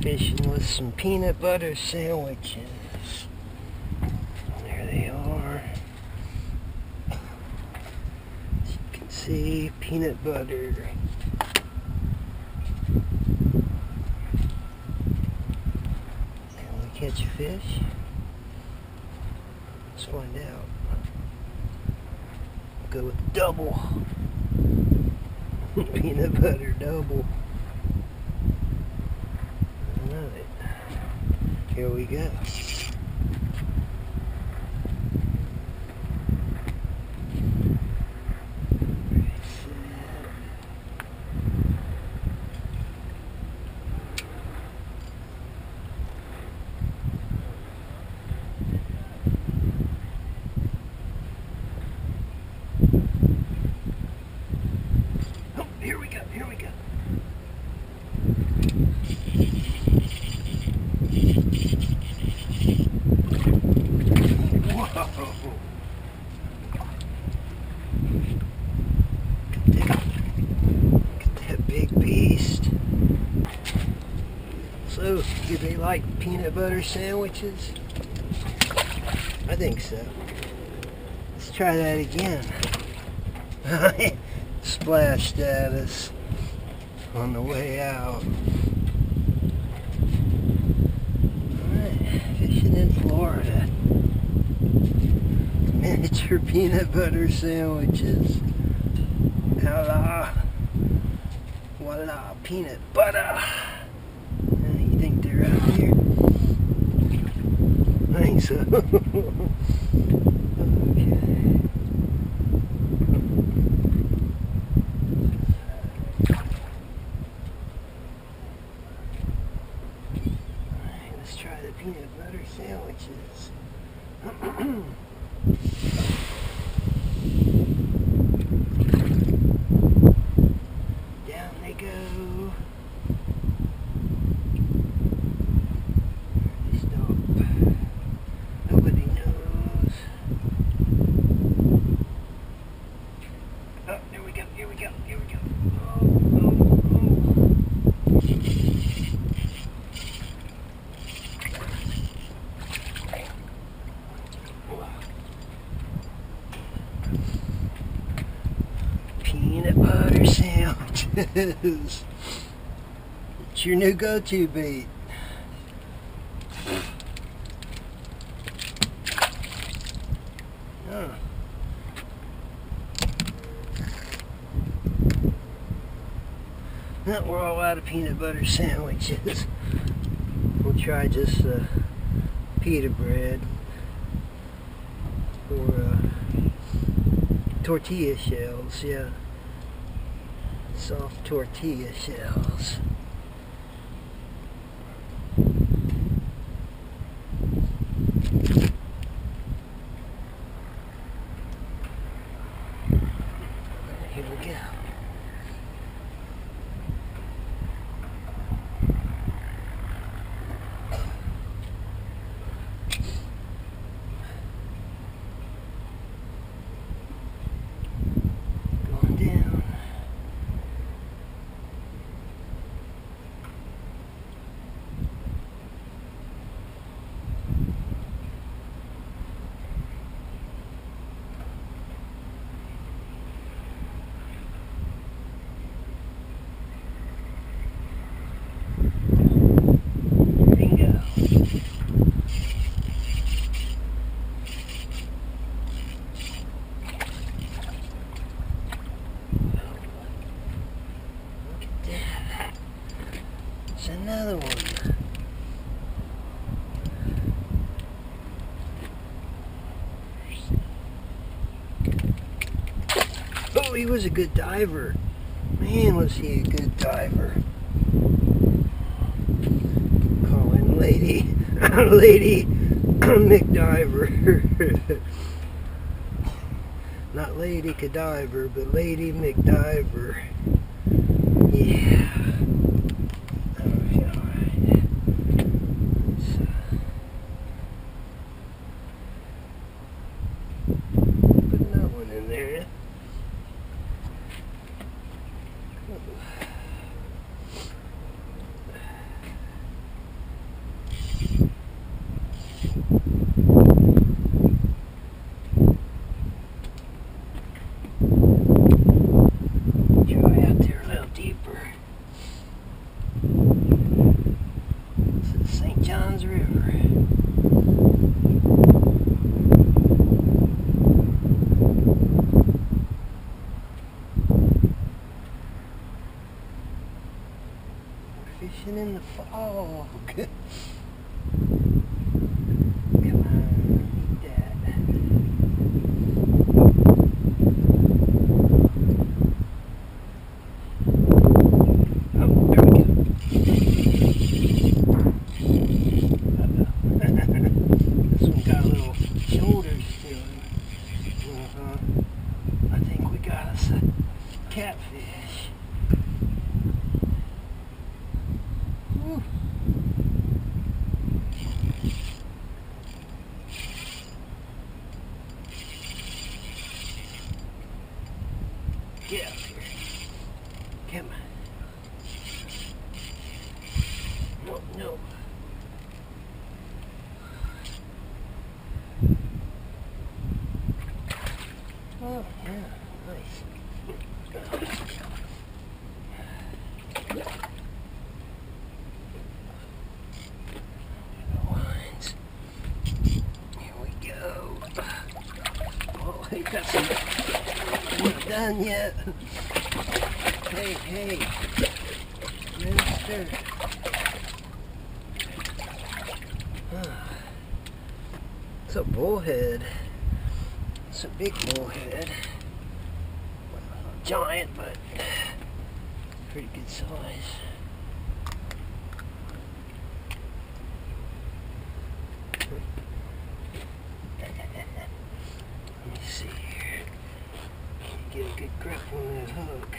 Fishing with some peanut butter sandwiches. There they are. As you can see, peanut butter. Can we catch a fish? Let's find out. Go with double. Peanut butter double. Alright. Here we go. Here we go, here we go. Whoa! Look at that big beast. So, do they like peanut butter sandwiches? I think so. Let's try that again. Splashed at us on the way out. Alright, fishing in Florida. Miniature peanut butter sandwiches. Voila, peanut butter. You think they're out here? I think so. Okay. Let's try the peanut butter sandwiches. Down they go. They stop. Nobody knows. Oh, here we go, here we go, here we go. Peanut butter sandwiches. It's your new go-to bait. Oh. Well, we're all out of peanut butter sandwiches. We'll try just pita bread or tortilla shells, yeah. Soft tortilla shells. Here we go. Going down. Bingo. Look at that. It's another one. Oh, he was a good diver. Man, was he a good diver. Calling Lady McDiver. Not Lady Cadaver, but Lady McDiver. Yeah. That'll be alright. Put that one in there. Fishing in the fog. Come on, eat that. Oh, there we go. This one got a little shoulders to him. I think we got us a catfish. Whew. Get up here. Come on. No, no. Oh, yeah, nice. Lines. Here we go. Oh, he got some. Not done yet. Hey, hey. Mister. It's a bullhead. It's a big bullhead. Well, not giant, but pretty good size. Let me see here. Get a good grip on that hook.